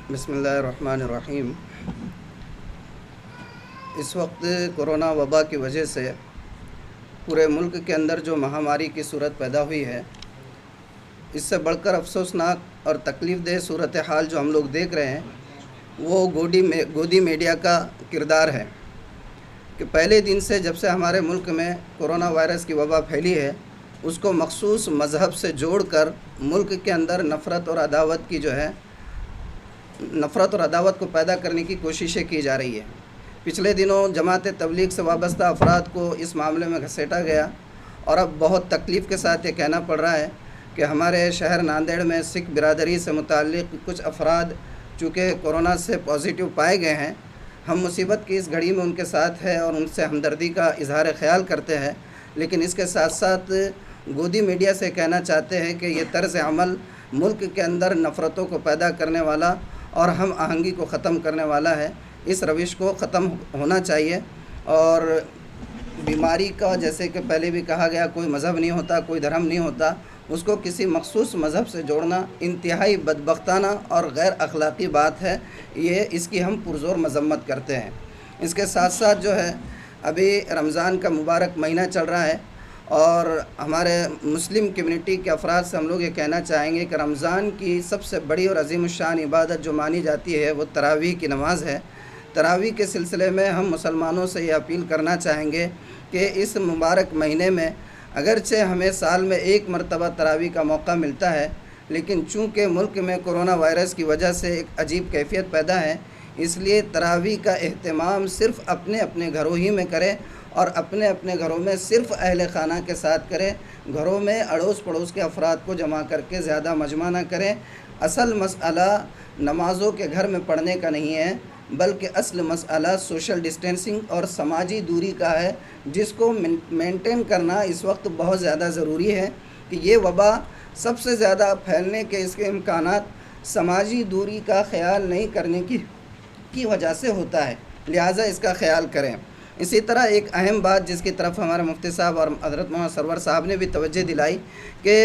बिस्मिल्लाहिर्रहमानिर्रहीम। इस वक्त कोरोना वबा की वजह से पूरे मुल्क के अंदर जो महामारी की सूरत पैदा हुई है, इससे बढ़कर अफसोसनाक और तकलीफ़ देह सूरत हाल जो हम लोग देख रहे हैं वो गोदी मीडिया का किरदार है कि पहले दिन से जब से हमारे मुल्क में कोरोना वायरस की वबा फैली है, उसको मखसूस मज़हब से जोड़कर मुल्क के अंदर नफ़रत और अदावत को पैदा करने की कोशिशें की जा रही है। पिछले दिनों जमात तबलीग से वाबस्ता अफराद को इस मामले में घसीटा गया और अब बहुत तकलीफ़ के साथ ये कहना पड़ रहा है कि हमारे शहर नांदेड़ में सिख बिरादरी से मुताल्लिक़ कुछ अफराद चूँकि कोरोना से पॉजिटिव पाए गए हैं। हम मुसीबत की इस घड़ी में उनके साथ है और उनसे हमदर्दी का इजहार ख़याल करते हैं, लेकिन इसके साथ साथ गोदी मीडिया से कहना चाहते हैं कि ये तर्ज़ अमल मुल्क के अंदर नफ़रतों को पैदा करने वाला और हम आहंगी को ख़त्म करने वाला है। इस रविश को ख़त्म होना चाहिए और बीमारी का, जैसे कि पहले भी कहा गया, कोई मज़हब नहीं होता, कोई धर्म नहीं होता, उसको किसी मखसूस मज़हब से जोड़ना इंतहाई बदबख्ताना और गैर अखलाक़ी बात है। इसकी हम पुरज़ोर मज़म्मत करते हैं। इसके साथ साथ जो है, अभी रमज़ान का मुबारक महीना चल रहा है और हमारे मुस्लिम कम्युनिटी के अफराद से हम लोग ये कहना चाहेंगे कि रमज़ान की सबसे बड़ी और अज़ीमुश्शान इबादत जो मानी जाती है वो तरावीह की नमाज़ है। तरावीह के सिलसिले में हम मुसलमानों से ये अपील करना चाहेंगे कि इस मुबारक महीने में अगरचे हमें साल में एक मरतबा तरावीह का मौका मिलता है, लेकिन चूँकि मुल्क में कोरोना वायरस की वजह से एक अजीब कैफियत पैदा है, इसलिए तरावीह का एहतमाम सिर्फ़ अपने अपने घरों ही में करें और अपने अपने घरों में सिर्फ़ अहल खाना के साथ करें। घरों में अड़ोस पड़ोस के अफराद को जमा करके ज़्यादा मजमा ना करें। असल मसला नमाज़ों के घर में पढ़ने का नहीं है, बल्कि असल मसला सोशल डिस्टेंसिंग और समाजी दूरी का है, जिसको मेंटेन करना इस वक्त बहुत ज़्यादा ज़रूरी है कि ये वबा सबसे ज़्यादा फैलने के इसके इम्कानात समाजी दूरी का ख़याल नहीं करने की वजह से होता है, लिहाजा इसका ख़याल करें। इसी तरह एक अहम बात जिसकी तरफ हमारे मुफ्ती साहब और हज़रत मोहम्मद सरवर साहब ने भी तवज्जो दिलाई कि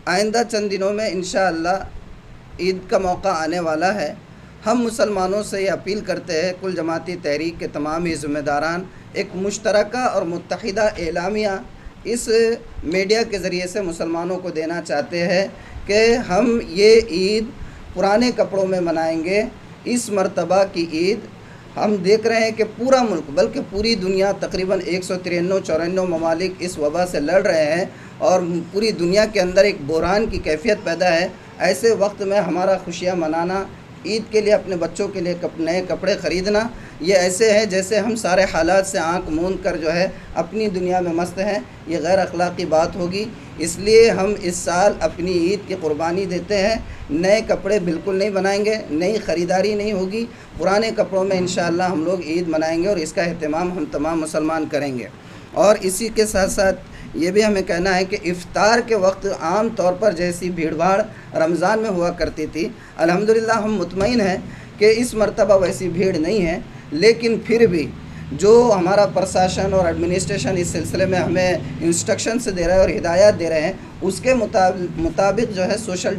आइंदा चंद दिनों में इंशाअल्लाह ईद का मौका आने वाला है। हम मुसलमानों से ये अपील करते हैं, कुल जमाती तहरीक के तमाम ही ज़िम्मेदारान एक मुश्तरका और मुत्तहिदा एलामिया इस मीडिया के ज़रिए से मुसलमानों को देना चाहते हैं कि हम ये ईद पुराने कपड़ों में मनाएंगे। इस मरतबा की ईद हम देख रहे हैं कि पूरा मुल्क बल्कि पूरी दुनिया, तकरीबन 193-194 ममालिक इस वबा से लड़ रहे हैं और पूरी दुनिया के अंदर एक बहरान की कैफियत पैदा है। ऐसे वक्त में हमारा खुशियाँ मनाना, ईद के लिए अपने बच्चों के लिए नए कपड़े ख़रीदना, ये ऐसे है जैसे हम सारे हालात से आंख मूंद कर जो है अपनी दुनिया में मस्त हैं। ये गैर अखलाक़ी बात होगी। इसलिए हम इस साल अपनी ईद की क़ुरबानी देते हैं। नए कपड़े बिल्कुल नहीं बनाएंगे, नई ख़रीदारी नहीं होगी, पुराने कपड़ों में इंशाअल्लाह हम लोग ईद मनाएंगे और इसका अहतमाम हम तमाम मुसलमान करेंगे। और इसी के साथ साथ ये भी हमें कहना है कि इफ़्तार के वक्त आम तौर पर जैसी भीड़ भाड़ रमज़ान में हुआ करती थी, अल्हम्दुलिल्लाह हम मुतमईन हैं कि इस मरतबा वैसी भीड़ नहीं है, लेकिन फिर भी जो हमारा प्रशासन और एडमिनिस्ट्रेशन इस सिलसिले में हमें इंस्ट्रक्शन दे रहा है और हिदायत दे रहे हैं, उसके मुताबिक जो है सोशल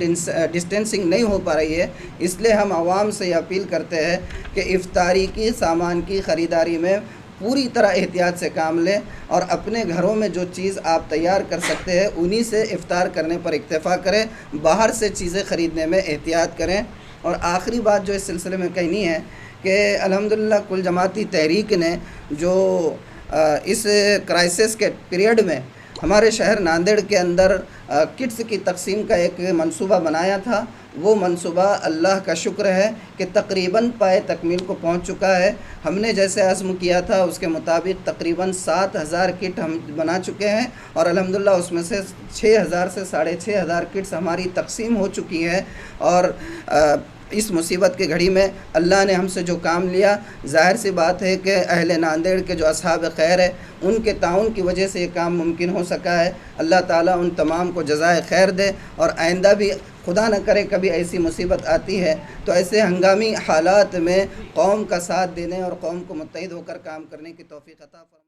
डिस्टेंसिंग नहीं हो पा रही है। इसलिए हम आवाम से अपील करते हैं कि इफ्तारी की सामान की ख़रीदारी में पूरी तरह एहतियात से काम लें और अपने घरों में जो चीज़ आप तैयार कर सकते हैं उन्हीं से इफ़्तार करने पर इक्तफ़ा करें, बाहर से चीज़ें ख़रीदने में एहतियात करें। और आखिरी बात जो इस सिलसिले में कहनी है कि अल्हम्दुलिल्लाह कुल जमाती तहरीक ने जो इस क्राइसिस के पीरियड में हमारे शहर नांदेड़ के अंदर किट्स की तकसीम का एक मंसूबा बनाया था, वो मंसूबा अल्लाह का शुक्र है कि तकरीबन पाए तकमील को पहुंच चुका है। हमने जैसे अज़्म किया था उसके मुताबिक तकरीबन 7000 किट हम बना चुके हैं और अल्हम्दुलिल्लाह उसमें से 6000 से 6500 किट्स हमारी तकसीम हो चुकी है। और इस मुसीबत की घड़ी में अल्लाह ने हमसे जो काम लिया, ज़ाहिर सी बात है कि अहले नांदेड़ के जो असहाब खैर है उनके ताउन की वजह से ये काम मुमकिन हो सका है। अल्लाह ताला उन तमाम को जज़ाए खैर दे और आइंदा भी खुदा न करे कभी ऐसी मुसीबत आती है तो ऐसे हंगामी हालात में कौम का साथ देने और कौम को मुत्तहिद होकर काम करने की तौफ़ीक़ अता फरमाए।